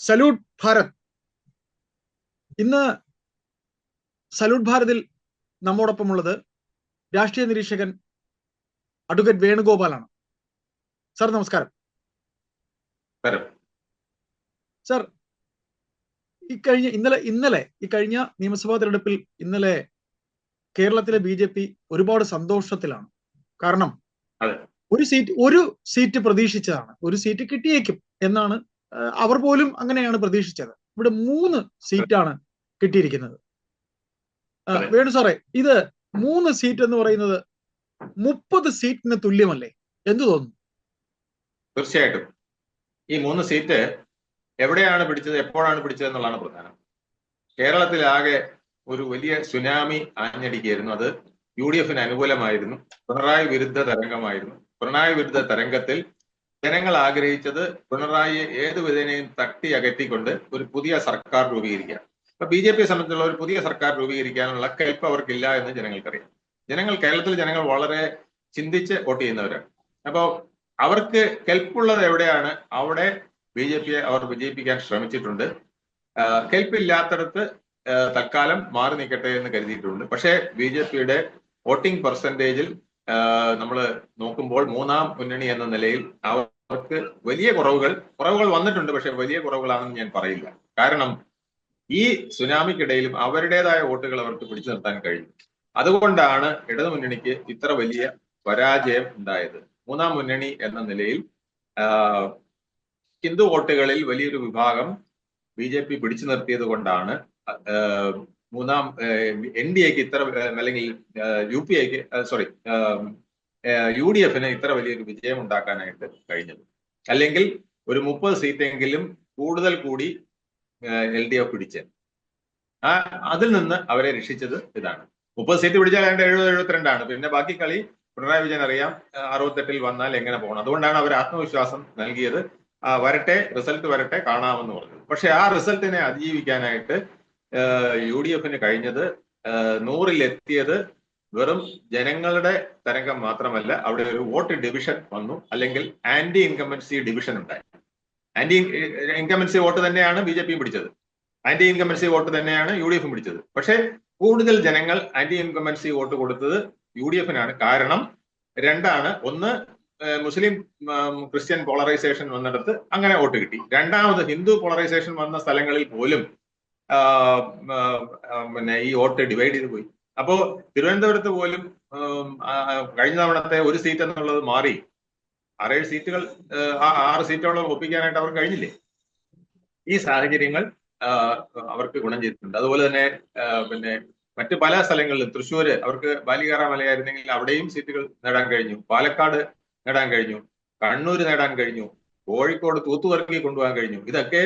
Salute Bharat. ഇന്ന് salute ഭാരതിൽ നമ്മോടൊപ്പമുള്ളത് രാഷ്ട്രീയ നിരീക്ഷകൻ അഡ്വക്കേറ്റ് വേണുഗോപാലാണ്. സാർ നമസ്കാരം. സാർ, ഇന്നലെ നിയമസഭാ തെരഞ്ഞെടുപ്പിൽ ഇന്നലെ കേരളത്തിലെ BJP ഒരുപാട് സന്തോഷത്തിലാണ്. കാരണം ഒരു സീറ്റ് പ്രതീക്ഷിച്ചതാണ്, ഒരു സീറ്റ് കിട്ടിയേക്കും എന്നാണ് അവർ പോലും അങ്ങനെയാണ് പ്രതീക്ഷിച്ചത്. ഇവിടെ 3 സീറ്റാണ് കിട്ടിയിരിക്കുന്നത്. വേണു സാറേ, ഇത് 3 സീറ്റ് എന്ന് പറയുന്നത് 30 സീറ്റിന് തുല്യമല്ലേ? എന്തു തോന്നുന്നു? തീർച്ചയായിട്ടും ഈ 3 സീറ്റ് എവിടെയാണ് പിടിച്ചത്, എപ്പോഴാണ് പിടിച്ചത് എന്നുള്ളതാണ് പ്രധാനം. കേരളത്തിലാകെ ഒരു വലിയ സുനാമി ആഞ്ഞടിക്കുകയായിരുന്നു. അത് UDF-ന് അനുകൂലമായിരുന്നു. പിണറായി വിരുദ്ധ തരംഗമായിരുന്നു. പിണറായി വിരുദ്ധ തരംഗത്തിൽ ജനങ്ങൾ ആഗ്രഹിച്ചത് പിണറായിയെ ഏത് വിധേനയും തട്ടി അകറ്റിക്കൊണ്ട് ഒരു പുതിയ സർക്കാർ രൂപീകരിക്കുക. അപ്പൊ BJP-യെ സംബന്ധിച്ചുള്ള ഒരു പുതിയ സർക്കാർ രൂപീകരിക്കാനുള്ള കെൽപ്പ് അവർക്കില്ല എന്ന് ജനങ്ങൾക്കറിയാം. കേരളത്തിലെ ജനങ്ങൾ വളരെ ചിന്തിച്ച് വോട്ട് ചെയ്യുന്നവരാണ്. അപ്പോ അവർക്ക് കെൽപ്പുള്ളത് എവിടെയാണ് അവിടെ BJP-യെ അവർ വിജയിപ്പിക്കാൻ ശ്രമിച്ചിട്ടുണ്ട്. കെൽപ്പില്ലാത്തടത്ത് തൽക്കാലം മാറി നിൽക്കട്ടെ എന്ന് കരുതിയിട്ടുണ്ട്. പക്ഷേ BJP-യുടെ വോട്ടിംഗ് പെർസെന്റേജിൽ നമ്മൾ നോക്കുമ്പോൾ 3ാം മുന്നണി എന്ന നിലയിൽ അവർക്ക് വലിയ കുറവുകൾ വന്നിട്ടുണ്ട്. പക്ഷെ വലിയ കുറവുകളാണെന്ന് ഞാൻ പറയില്ല. കാരണം ഈ സുനാമിക്കിടയിലും അവരുടേതായ വോട്ടുകൾ അവർക്ക് പിടിച്ചു നിർത്താൻ കഴിഞ്ഞു. അതുകൊണ്ടാണ് ഇടതു മുന്നണിക്ക് ഇത്ര വലിയ പരാജയം ഉണ്ടായത്. 3ാം മുന്നണി എന്ന നിലയിൽ ഹിന്ദു വോട്ടുകളിൽ വലിയൊരു വിഭാഗം BJP പിടിച്ചു നിർത്തിയത് കൊണ്ടാണ് NDA-ക്ക് ഇത്ര, അല്ലെങ്കിൽ UDF-ന് ഇത്ര വലിയൊരു വിജയം ഉണ്ടാക്കാനായിട്ട് കഴിഞ്ഞത്. അല്ലെങ്കിൽ ഒരു 30 സീറ്റെങ്കിലും കൂടുതൽ കൂടി LDF പിടിച്ച് അതിൽ നിന്ന് അവരെ രക്ഷിച്ചത് ഇതാണ്. 30 സീറ്റ് പിടിച്ചാൽ 72 പിന്നെ ബാക്കി കളി പിണറായി വിജയൻ അറിയാം. 68-ൽ വന്നാൽ എങ്ങനെ പോകണം. അതുകൊണ്ടാണ് അവർ ആത്മവിശ്വാസം നൽകിയത്. റിസൾട്ട് വരട്ടെ, കാണാമെന്ന് പറഞ്ഞത്. പക്ഷെ ആ റിസൾട്ടിനെ അതിജീവിക്കാനായിട്ട് UDF-ന് കഴിഞ്ഞത് 100-ലെത്തിയത് വെറും ജനങ്ങളുടെ തരംഗം മാത്രമല്ല, അവിടെ ഒരു വോട്ട് ഡിവിഷൻ വന്നു, അല്ലെങ്കിൽ ആന്റി ഇൻകംബൻസി ഡിവിഷൻ ഉണ്ടായി. ആന്റി ഇൻകംബൻസി വോട്ട് തന്നെയാണ് BJP പിടിച്ചത്, ആന്റി ഇൻകംബൻസി വോട്ട് തന്നെയാണ് UDF പിടിച്ചത്. പക്ഷെ കൂടുതൽ ജനങ്ങൾ ആന്റി ഇൻകംബൻസി വോട്ട് കൊടുത്തത് UDF-നാണ്. കാരണം രണ്ടാണ്. ഒന്ന്, മുസ്ലിം ക്രിസ്ത്യൻ പോളറൈസേഷൻ വന്നിടത്ത് അങ്ങനെ വോട്ട് കിട്ടി. രണ്ടാമത്, ഹിന്ദു പോളറൈസേഷൻ വന്ന സ്ഥലങ്ങളിൽ പോലും ഈ വോട്ട് ഡിവൈഡ് ചെയ്ത് പോയി. അപ്പോ തിരുവനന്തപുരത്ത് പോലും കഴിഞ്ഞ തവണത്തെ ഒരു സീറ്റ് എന്നുള്ളത് മാറി 6 സീറ്റുകൾ, 6 സീറ്റോളം ഒപ്പിക്കാനായിട്ട് അവർക്ക് കഴിഞ്ഞില്ലേ? ഈ സാഹചര്യങ്ങൾ അവർക്ക് ഗുണം ചെയ്തിട്ടുണ്ട്. അതുപോലെ തന്നെ മറ്റ് പല സ്ഥലങ്ങളിലും, തൃശ്ശൂര് അവർക്ക് ബാലികാറ മലയായിരുന്നെങ്കിൽ അവിടെയും സീറ്റുകൾ നേടാൻ കഴിഞ്ഞു. പാലക്കാട് നേടാൻ കഴിഞ്ഞു. കണ്ണൂര് നേടാൻ കഴിഞ്ഞു. കോഴിക്കോട് തൂത്തുവർക്കി കൊണ്ടുപോകാൻ കഴിഞ്ഞു. ഇതൊക്കെ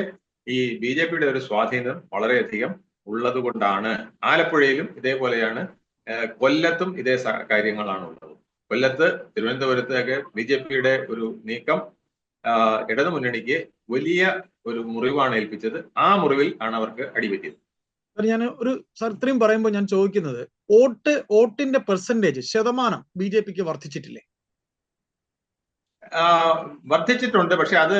ഈ BJP-യുടെ ഒരു സ്വാധീനം വളരെയധികം ഉള്ളത് കൊണ്ടാണ്. ആലപ്പുഴയിലും ഇതേപോലെയാണ്. കൊല്ലത്തും ഇതേ കാര്യങ്ങളാണ് ഉള്ളത്. കൊല്ലത്ത്, തിരുവനന്തപുരത്ത് ഒക്കെ BJP-യുടെ ഒരു നീക്കം ഇടതു മുന്നണിക്ക് വലിയ ഒരു മുറിവാണ് ഏൽപ്പിച്ചത്. ആ മുറിവിൽ ആണ് അവർക്ക് അടിപറ്റിയത്. ഞാൻ ഇത്രയും പറയുമ്പോൾ ഞാൻ ചോദിക്കുന്നത്, വോട്ടിന്റെ പെർസെന്റേജ്, ശതമാനം BJP-ക്ക് വർദ്ധിച്ചിട്ടില്ലേ? വർദ്ധിച്ചിട്ടുണ്ട്. പക്ഷെ അത്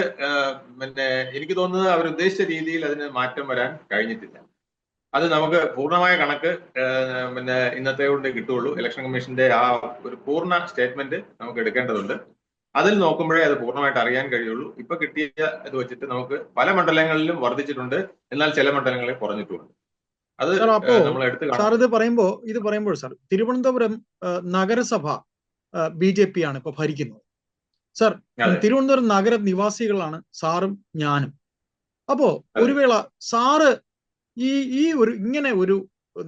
എനിക്ക് തോന്നുന്നത് അവരുദ്ദേശിച്ച രീതിയിൽ അതിന് മാറ്റം വരാൻ കഴിഞ്ഞിട്ടില്ല. അത് നമുക്ക് പൂർണ്ണമായ കണക്ക് ഇന്നത്തെ കൊണ്ട് കിട്ടുള്ളൂ. ഇലക്ഷൻ കമ്മീഷന്റെ ആ ഒരു പൂർണ്ണ സ്റ്റേറ്റ്മെന്റ് നമുക്ക് എടുക്കേണ്ടതുണ്ട്. അതിൽ നോക്കുമ്പോഴേ അത് പൂർണ്ണമായിട്ട് അറിയാൻ കഴിയുള്ളൂ. ഇപ്പൊ കിട്ടിയ ഇത് വെച്ചിട്ട് നമുക്ക് പല മണ്ഡലങ്ങളിലും വർദ്ധിച്ചിട്ടുണ്ട്, എന്നാൽ ചില മണ്ഡലങ്ങളിൽ കുറഞ്ഞിട്ടുമുണ്ട്. അത് നമ്മൾ എടുത്ത് സാർ ഇത് പറയുമ്പോൾ സാർ, തിരുവനന്തപുരം നഗരസഭ BJP-ആണ് ഇപ്പൊ ഭരിക്കുന്നത്. സാർ, തിരുവനന്തപുരം നഗര നിവാസികളാണ് സാറും ഞാനും. അപ്പോ ഒരു വേള സാറ് ഇങ്ങനെ ഒരു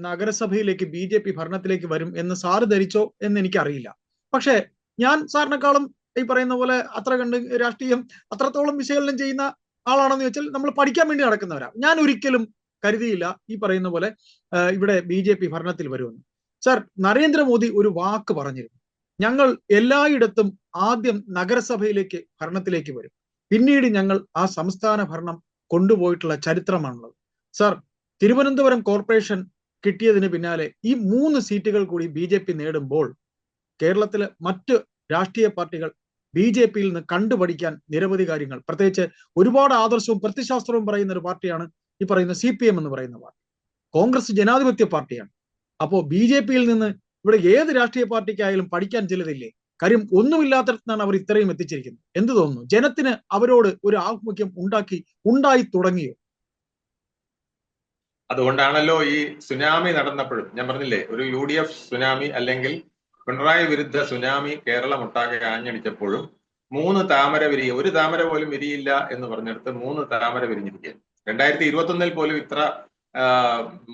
നഗരസഭയിലേക്ക് BJP ഭരണത്തിലേക്ക് വരും എന്ന് സാറ് ധരിച്ചോ എന്ന് എനിക്കറിയില്ല. പക്ഷെ ഞാൻ സാറിനെക്കാളും ഈ പറയുന്ന പോലെ അത്ര കണ്ട് രാഷ്ട്രീയം അത്രത്തോളം വിശകലനം ചെയ്യുന്ന ആളാണെന്ന് വെച്ചാൽ നമ്മൾ പഠിക്കാൻ വേണ്ടി നടക്കുന്നവരാ. ഞാൻ ഒരിക്കലും കരുതിയില്ല ഈ പറയുന്ന പോലെ ഇവിടെ BJP ഭരണത്തിൽ വരുമെന്ന്. സാർ, നരേന്ദ്രമോദി ഒരു വാക്ക് പറഞ്ഞിരുന്നു, ഞങ്ങൾ എല്ലായിടത്തും ആദ്യം നഗരസഭയിലേക്ക് ഭരണത്തിലേക്ക് വരും, പിന്നീട് ഞങ്ങൾ ആ സംസ്ഥാന ഭരണം കൊണ്ടുപോയിട്ടുള്ള ചരിത്രമാണുള്ളത്. സാർ, തിരുവനന്തപുരം കോർപ്പറേഷൻ കിട്ടിയതിന് പിന്നാലെ ഈ 3 സീറ്റുകൾ കൂടി BJP നേടുമ്പോൾ കേരളത്തിലെ മറ്റ് രാഷ്ട്രീയ പാർട്ടികൾ BJP-യിൽ നിന്ന് കണ്ടുപഠിക്കാൻ നിരവധി കാര്യങ്ങൾ, പ്രത്യേകിച്ച് ഒരുപാട് ആദർശവും പ്രത്യശാസ്ത്രവും പറയുന്ന ഒരു പാർട്ടിയാണ് ഈ പറയുന്ന CPM എന്ന് പറയുന്ന പാർട്ടി. കോൺഗ്രസ് ജനാധിപത്യ പാർട്ടിയാണ്. അപ്പോ BJP-യിൽ നിന്ന് ഇവിടെ ഏത് രാഷ്ട്രീയ പാർട്ടിക്കായാലും പഠിക്കാൻ ചിലതില്ലേ? കാര്യം ഒന്നുമില്ലാത്തടത്താണ് അവർ ഇത്രയും എത്തിച്ചിരിക്കുന്നത്. എന്ത് തോന്നുന്നു? ജനത്തിന് അവരോട് ഒരു ആഭിമുഖ്യം ഉണ്ടായി തുടങ്ങിയോ? അതുകൊണ്ടാണല്ലോ ഈ സുനാമി നടന്നപ്പോഴും ഞാൻ പറഞ്ഞില്ലേ, ഒരു UDF സുനാമി അല്ലെങ്കിൽ പിണറായി വിരുദ്ധ സുനാമി കേരളം ഒട്ടാകെ ആഞ്ഞടിച്ചപ്പോഴും 3 താമര വിരിയ, ഒരു താമര പോലും വിരിയില്ല എന്ന് പറഞ്ഞെടുത്ത് 3 താമര വിരിഞ്ഞിരിക്കുക. 2021 പോലും ഇത്ര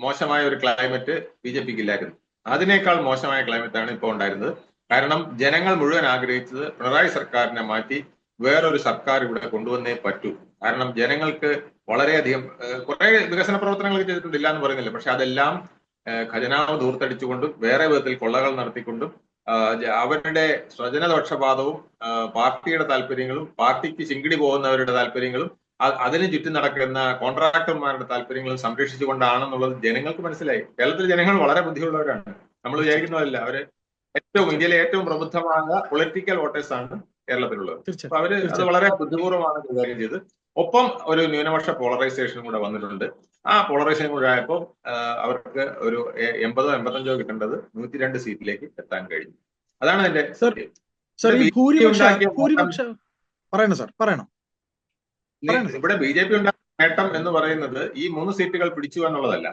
മോശമായ ഒരു ക്ലൈമറ്റ് BJPക്ക് ഇല്ലായിരുന്നു. അതിനേക്കാൾ മോശമായ ക്ലൈമറ്റാണ് ഇപ്പോൾ ഉണ്ടായിരുന്നത്. കാരണം ജനങ്ങൾ മുഴുവൻ ആഗ്രഹിച്ചത് പിണറായി സർക്കാരിനെ മാറ്റി വേറൊരു സർക്കാർ ഇവിടെ കൊണ്ടുവന്നേ പറ്റൂ. കാരണം ജനങ്ങൾക്ക് വളരെയധികം കുറെ വികസന പ്രവർത്തനങ്ങൾ ചെയ്തിട്ടുണ്ട്, ഇല്ല എന്ന് പറയുന്നില്ല. പക്ഷെ അതെല്ലാം ഖജനാവ് ദൂർത്തടിച്ചുകൊണ്ടും വേറെ വിധത്തിൽ കൊള്ളകൾ നടത്തിക്കൊണ്ടും അവരുടെ സ്വജനപക്ഷപാതവും പാർട്ടിയുടെ താല്പര്യങ്ങളും പാർട്ടിക്ക് ചിങ്കിടി പോകുന്നവരുടെ താല്പര്യങ്ങളും അതിന് ചുറ്റും നടക്കുന്ന കോൺട്രാക്ടർമാരുടെ താല്പര്യങ്ങളും സംരക്ഷിച്ചുകൊണ്ടാണെന്നുള്ളത് ജനങ്ങൾക്ക് മനസ്സിലായി. കേരളത്തിലെ ജനങ്ങൾ വളരെ ബുദ്ധിയുള്ളവരാണ്, നമ്മൾ വിചാരിക്കുന്നതല്ല. അവര് ഇന്ത്യയിലെ ഏറ്റവും പ്രബുദ്ധമായ പൊളിറ്റിക്കൽ വോട്ടേഴ്സ് ആണ് കേരളത്തിലുള്ളത്. അപ്പൊ അവര് അത് വളരെ ബുദ്ധിപൂർവ്വമാണ് കൈകാര്യം ചെയ്ത്. ഒപ്പം ഒരു ന്യൂനപക്ഷ പോളറൈസേഷനും കൂടെ വന്നിട്ടുണ്ട്. ആ പോളറൈസേഷൻ കൂടെ ആയപ്പോൾ അവർക്ക് ഒരു 80-85 കിട്ടേണ്ടത് 102 സീറ്റിലേക്ക് എത്താൻ കഴിഞ്ഞു. അതാണ് അതിന്റെ ഇവിടെ BJP ഉണ്ടാക്കിയ നേട്ടം എന്ന് പറയുന്നത് ഈ 3 സീറ്റുകൾ പിടിച്ചു എന്നുള്ളതല്ല.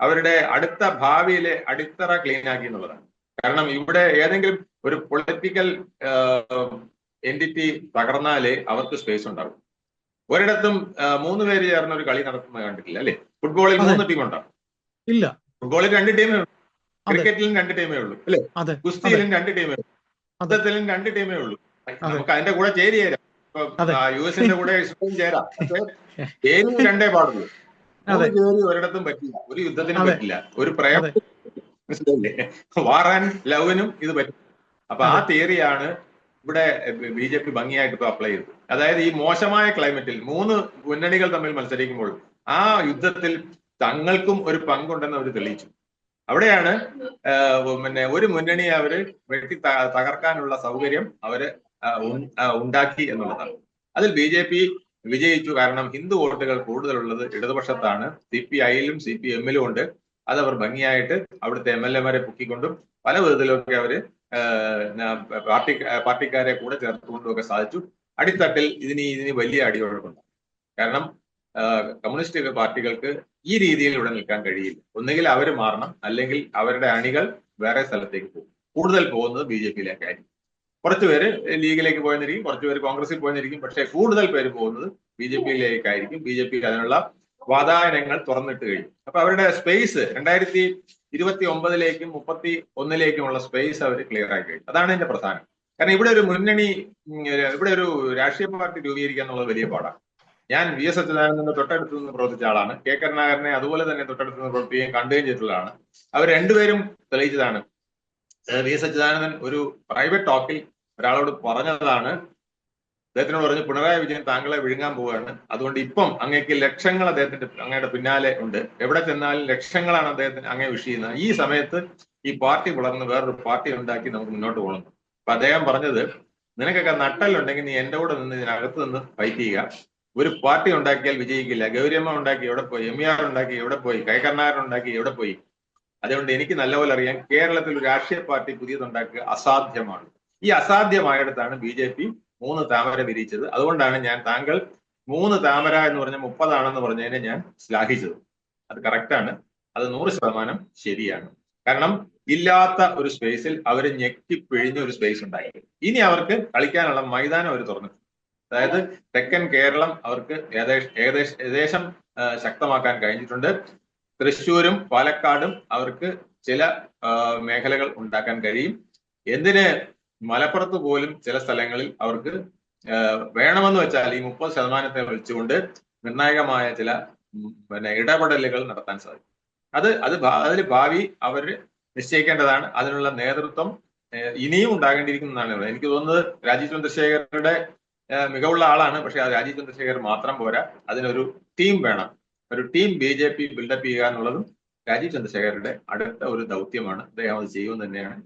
അവരുടെ അടുത്ത ഭാവിയിലെ അടിത്തറ ക്ലീൻ ആക്കി എന്നുള്ളതാണ്. കാരണം ഇവിടെ ഏതെങ്കിലും ഒരു പൊളിറ്റിക്കൽ എൻറ്റിറ്റി തകർന്നാലേ അവർക്ക് സ്പേസ് ഉണ്ടാവും. ഒരിടത്തും 3 പേര് ചേർന്ന് ഒരു കളി നടത്തുന്നത് കണ്ടിട്ടില്ല അല്ലെ? ഫുട്ബോളിൽ 3 ടീം ഉണ്ടാവും. ഇല്ല, ഫുട്ബോളിൽ 2 ടീമേ ഉള്ളൂ, ക്രിക്കറ്റിലും 2 ടീമേ ഉള്ളൂ അല്ലെ, കുസ്തിയിലും 2 ടീമേ ഉള്ളൂ, യുദ്ധത്തിലും 2 ടീമേ ഉള്ളൂ. നമുക്ക് അതിന്റെ കൂടെ ചേരാം, US-ന്റെ കൂടെ ചേരാം. പക്ഷേ ചേരി 2 പാടുള്ളൂ. ചേരി ഒരിടത്തും പറ്റില്ല, ഒരു യുദ്ധത്തിനും പറ്റില്ല, ഒരു പ്രേമ വാർ ആൻഡ് ലവിനും ഇത് പറ്റും. അപ്പൊ ആ തിയറിയാണ് ഇവിടെ BJP ഭംഗിയായിട്ട് ഇപ്പൊ അപ്ലൈ ചെയ്തത്. അതായത് ഈ മോശമായ ക്ലൈമറ്റിൽ 3 മുന്നണികൾ തമ്മിൽ മത്സരിക്കുമ്പോൾ ആ യുദ്ധത്തിൽ തങ്ങൾക്കും ഒരു പങ്കുണ്ടെന്ന് അവർ തെളിയിച്ചു. അവിടെയാണ് ഒരു മുന്നണിയെ അവര് വെട്ടി തകർക്കാനുള്ള സൗകര്യം അവര് ഉണ്ടാക്കി എന്നുള്ളതാണ്. അതിൽ BJP വിജയിച്ചു. കാരണം ഹിന്ദു വോട്ടുകൾ കൂടുതലുള്ളത് ഇടതുപക്ഷത്താണ്, CPI-ലും CPM-ലും ഉണ്ട്. അതവർ ഭംഗിയായിട്ട് അവിടുത്തെ MLA-മാരെ പൊക്കിക്കൊണ്ടും പല വിധത്തിലൊക്കെ അവര് പാർട്ടിക്കാരെ കൂടെ ചേർത്തുകൊണ്ടും ഒക്കെ സാധിച്ചു. അടിത്തട്ടിൽ ഇതിന് വലിയ അടിയൊഴുക്കുണ്ട്. കാരണം കമ്മ്യൂണിസ്റ്റ് പാർട്ടികൾക്ക് ഈ രീതിയിൽ ഇവിടെ നിൽക്കാൻ കഴിയില്ല. ഒന്നുകിൽ അവർ മാറണം, അല്ലെങ്കിൽ അവരുടെ അണികൾ വേറെ സ്ഥലത്തേക്ക് പോകും. കൂടുതൽ പോകുന്നത് BJP-യിലേക്കായിരിക്കും. കുറച്ചുപേര് ലീഗിലേക്ക് പോയെന്നിരിക്കും, കുറച്ചുപേര് കോൺഗ്രസിൽ പോയെന്നിരിക്കും. പക്ഷെ കൂടുതൽ പേര് പോകുന്നത് BJP-യിലേക്കായിരിക്കും. BJP അതിനുള്ള വാതായനങ്ങൾ തുറന്നിട്ട് കഴിഞ്ഞു. അപ്പൊ അവരുടെ സ്പേസ് 2029-ലേക്കും 31-ലേക്കുമുള്ള സ്പേസ് അവർ ക്ലിയർ ആയി കഴിഞ്ഞു. അതാണ് ഇതിന്റെ പ്രധാനം. കാരണം ഇവിടെ ഒരു മുന്നണി, ഇവിടെ ഒരു രാഷ്ട്രീയ പാർട്ടി രൂപീകരിക്കുക എന്നുള്ളത് വലിയ പാടാണ്. ഞാൻ VS അച്യുതാനന്ദന്റെ തൊട്ടടുത്ത് നിന്ന് പ്രവർത്തിച്ച ആളാണ്. K കരുണാകരനെ അതുപോലെ തന്നെ തൊട്ടടുത്ത് നിന്ന് പ്രവർത്തിക്കുകയും കണ്ടുകയും ചെയ്തിട്ടുള്ളതാണ്. അവർ രണ്ടുപേരും തെളിയിച്ചതാണ്. VS അച്യുതാനന്ദൻ ഒരു പ്രൈവറ്റ് ടോക്കിൽ ഒരാളോട് പറഞ്ഞതാണ്, അദ്ദേഹത്തിനോട് പറഞ്ഞു, പിണറായി വിജയൻ താങ്കളെ വിഴുങ്ങാൻ പോവുകയാണ്, അതുകൊണ്ട് ഇപ്പം അങ്ങേക്ക് ലക്ഷങ്ങൾ അങ്ങയുടെ പിന്നാലെ ഉണ്ട്, എവിടെ ചെന്നാലും ലക്ഷങ്ങളാണ് അദ്ദേഹത്തിന് അങ്ങേ വിഷ് ചെയ്യുന്നത്. ഈ സമയത്ത് ഈ പാർട്ടി വളർന്ന് വേറൊരു പാർട്ടി ഉണ്ടാക്കി നമുക്ക് മുന്നോട്ട് പോകണം. അപ്പൊ അദ്ദേഹം പറഞ്ഞത്, നിനക്കൊക്കെ നട്ടലുണ്ടെങ്കിൽ നീ എന്റെ കൂടെ നിന്ന് ഇതിനകത്ത് നിന്ന് ഫൈറ്റ് ചെയ്യുക. ഒരു പാർട്ടി ഉണ്ടാക്കിയാൽ വിജയിക്കില്ല. ഗൗരിയമ്മ ഉണ്ടാക്കി എവിടെ പോയി, MER ഉണ്ടാക്കി എവിടെ പോയി, K കരുണാകരൻ ഉണ്ടാക്കി എവിടെ പോയി. അതുകൊണ്ട് എനിക്ക് നല്ലപോലെ അറിയാം, കേരളത്തിൽ ഒരു രാഷ്ട്രീയ പാർട്ടി പുതിയതുണ്ടാക്കുക അസാധ്യമാണ്. ഈ അസാധ്യമായിടത്താണ് BJP 3 താമര വിരിയിച്ചത്. അതുകൊണ്ടാണ് ഞാൻ താങ്കൾ 3 താമര എന്ന് പറഞ്ഞ 30 ആണെന്ന് പറഞ്ഞതിനെ ഞാൻ ശ്ലാഘിച്ചത്. അത് കറക്റ്റാണ്, അത് 100% ശരിയാണ്. കാരണം ഇല്ലാത്ത ഒരു സ്പേസിൽ അവർ ഞെക്കിപ്പിഴിഞ്ഞ ഒരു സ്പേസ് ഉണ്ടായി. ഇനി അവർക്ക് കളിക്കാനുള്ള മൈതാനം അവർ തുറന്നു. അതായത് തെക്കൻ കേരളം അവർക്ക് ഏകദേശം ശക്തമാക്കാൻ കഴിഞ്ഞിട്ടുണ്ട്. തൃശ്ശൂരും പാലക്കാടും അവർക്ക് ചില മേഖലകൾ ഉണ്ടാക്കാൻ കഴിയും. എന്തിന് മലപ്പുറത്ത് പോലും ചില സ്ഥലങ്ങളിൽ അവർക്ക് വേണമെന്ന് വെച്ചാൽ ഈ 30% വിളിച്ചുകൊണ്ട് നിർണായകമായ ചില ഇടപെടലുകൾ നടത്താൻ സാധിക്കും. അതിൽ ഭാവി അവർ നിശ്ചയിക്കേണ്ടതാണ്. അതിനുള്ള നേതൃത്വം ഇനിയും ഉണ്ടാകേണ്ടിയിരിക്കുന്നതാണ്. എനിക്ക് തോന്നുന്നത് രാജീവ് ചന്ദ്രശേഖരയുടെ മികവുള്ള ആളാണ്, പക്ഷെ ആ രാജീവ് ചന്ദ്രശേഖർ മാത്രം പോരാ, അതിനൊരു ടീം വേണം. ഒരു ടീം BJP ബിൽഡപ്പ് ചെയ്യുക എന്നുള്ളതും രാജീവ് ചന്ദ്രശേഖരയുടെ അടുത്ത ഒരു ദൗത്യമാണ്. അദ്ദേഹം അത് ചെയ്യുമെന്ന് തന്നെയാണ്.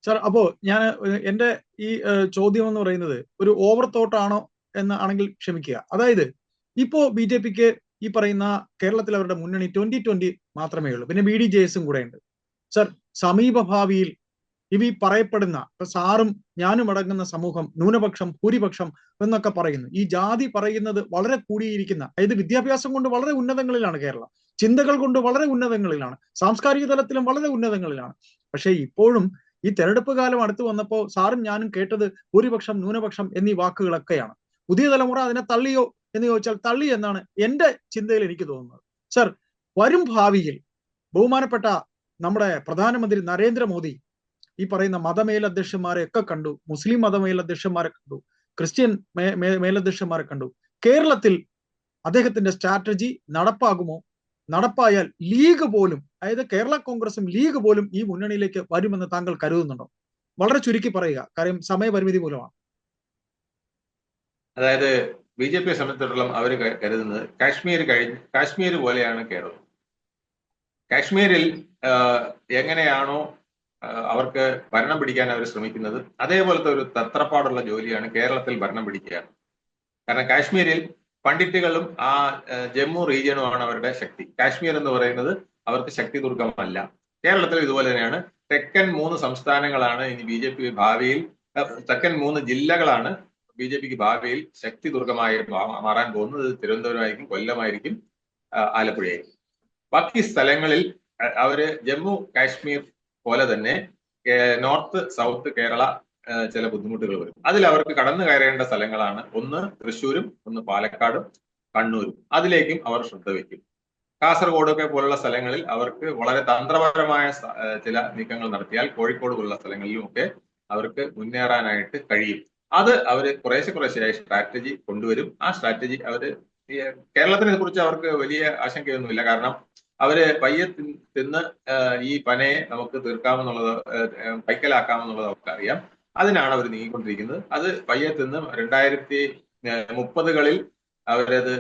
സാർ, അപ്പോ ഞാൻ എന്റെ ഈ ചോദ്യം എന്ന് പറയുന്നത് ഒരു ഓവർ തോട്ട് ആണോ എന്ന് ആണെങ്കിൽ ക്ഷമിക്കുക. അതായത് ഇപ്പോ BJPക്ക് ഈ പറയുന്ന കേരളത്തിൽ അവരുടെ മുന്നണി 2020 മാത്രമേ ഉള്ളൂ, പിന്നെ BDJS കൂടെ ഉണ്ട്. സർ, സമീപ ഭാവിയിൽ ഈ പറയപ്പെടുന്ന സാറും ഞാനും അടങ്ങുന്ന സമൂഹം ന്യൂനപക്ഷം ഭൂരിപക്ഷം എന്നൊക്കെ പറയുന്നു, ഈ ജാതി പറയുന്നത് വളരെ കൂടിയിരിക്കുന്ന, അതായത് വിദ്യാഭ്യാസം കൊണ്ട് വളരെ ഉന്നതങ്ങളിലാണ് കേരളം, ചിന്തകൾ കൊണ്ട് വളരെ ഉന്നതങ്ങളിലാണ്, സാംസ്കാരിക തലത്തിലും വളരെ ഉന്നതങ്ങളിലാണ്. പക്ഷേ ഇപ്പോഴും ഈ തെരഞ്ഞെടുപ്പ് കാലം അടുത്ത് വന്നപ്പോൾ സാറും ഞാനും കേട്ടത് ഭൂരിപക്ഷം ന്യൂനപക്ഷം എന്നീ വാക്കുകളൊക്കെയാണ്. പുതിയ തലമുറ അതിനെ തള്ളിയോ എന്ന് ചോദിച്ചാൽ തള്ളി എന്നാണ് എന്റെ ചിന്തയിൽ എനിക്ക് തോന്നുന്നത്. സർ, വരും ഭാവിയിൽ ബഹുമാനപ്പെട്ട നമ്മുടെ പ്രധാനമന്ത്രി നരേന്ദ്രമോദി ഈ പറയുന്ന മതമേലധ്യക്ഷന്മാരെ ഒക്കെ കണ്ടു, മുസ്ലിം മതമേലധ്യക്ഷന്മാരെ കണ്ടു, ക്രിസ്ത്യൻ മേലധ്യക്ഷന്മാരെ കണ്ടു. കേരളത്തിൽ അദ്ദേഹത്തിന്റെ സ്ട്രാറ്റജി നടപ്പാകുമോ? നടപ്പായാൽ ലീഗ് പോലും, അതായത് കേരള കോൺഗ്രസും ലീഗ് പോലും ഈ മുന്നണിയിലേക്ക് വരുമെന്ന് താങ്കൾ കരുതുന്നുണ്ടോ? വളരെ ചുരുക്കി പറയുക, കാര്യം സമയപരിമിതി മൂലമാണ്. അതായത് BJPയെ സംബന്ധിച്ചിടത്തോളം അവർ കരുതുന്നത് കാശ്മീർ പോലെയാണ് കേരളം. കാശ്മീരിൽ എങ്ങനെയാണോ അവർക്ക് ഭരണം പിടിക്കാൻ അവർ ശ്രമിക്കുന്നത്, അതേപോലത്തെ ഒരു തത്രപ്പാടുള്ള ജോലിയാണ് കേരളത്തിൽ ഭരണം പിടിക്കുക. കാരണം കാശ്മീരിൽ പണ്ഡിറ്റുകളും ആ ജമ്മു റീജിയനുമാണ് അവരുടെ ശക്തി. കാശ്മീർ എന്ന് പറയുന്നത് അവർക്ക് ശക്തി ദുർഗമല്ല. കേരളത്തിൽ ഇതുപോലെ തന്നെയാണ്. തെക്കൻ 3 സംസ്ഥാനങ്ങളാണ് ഇനി BJP ഭാവിയിൽ, തെക്കൻ 3 ജില്ലകളാണ് BJPക്ക് ഭാവിയിൽ ശക്തി ദുർഗമായി മാറാൻ പോകുന്നത്. തിരുവനന്തപുരമായിരിക്കും, കൊല്ലമായിരിക്കും, ആലപ്പുഴയായിരിക്കും. ബാക്കി സ്ഥലങ്ങളിൽ അവര് ജമ്മു കാശ്മീർ പോലെ തന്നെ നോർത്ത് സൗത്ത് കേരള ചില ബുദ്ധിമുട്ടുകൾ വരും. അതിൽ അവർക്ക് കടന്നു കയറേണ്ട സ്ഥലങ്ങളാണ് ഒന്ന് തൃശ്ശൂരും ഒന്ന് പാലക്കാടും കണ്ണൂരും. അതിലേക്കും അവർ ശ്രദ്ധ വയ്ക്കും. കാസർഗോഡൊക്കെ പോലുള്ള സ്ഥലങ്ങളിൽ അവർക്ക് വളരെ തന്ത്രപരമായ ചില നീക്കങ്ങൾ നടത്തിയാൽ കോഴിക്കോട് പോലുള്ള സ്ഥലങ്ങളിലും ഒക്കെ അവർക്ക് മുന്നേറാനായിട്ട് കഴിയും. അത് അവര് കുറേശ്ശെയായി സ്ട്രാറ്റജി കൊണ്ടുവരും. ആ സ്ട്രാറ്റജി അവര് കേരളത്തിനെ കുറിച്ച് അവർക്ക് വലിയ ആശങ്കയൊന്നുമില്ല. കാരണം അവര് പയ്യെ തിന്ന് ഈ പനയെ നമുക്ക് തീർക്കാമെന്നുള്ളത്, കൈക്കലാക്കാമെന്നുള്ളത് അവർക്കറിയാം. അതിനാണ് അവർ നീങ്ങിക്കൊണ്ടിരിക്കുന്നത്. അത് പയ്യെ തിന്ന് 2030 അവരത്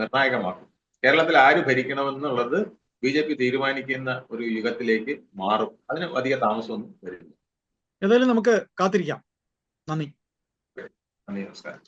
നിർണായകമാക്കും. കേരളത്തിൽ ആര് ഭരിക്കണമെന്നുള്ളത് BJP തീരുമാനിക്കുന്ന ഒരു യുഗത്തിലേക്ക് മാറും. അതിന് അധിക താമസമൊന്നും വരില്ല. ഏതായാലും നമുക്ക് കാത്തിരിക്കാം. നന്ദി. നമസ്കാരം.